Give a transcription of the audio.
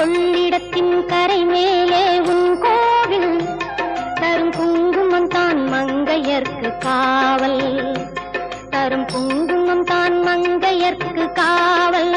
கொள்ளிடத்தின் கரை மேலே உன் கோவில் தரும் குங்குமம் தான் மங்கையர்க்கு காவல் தரும் குங்குமம் தான் மங்கையர்க்கு காவல்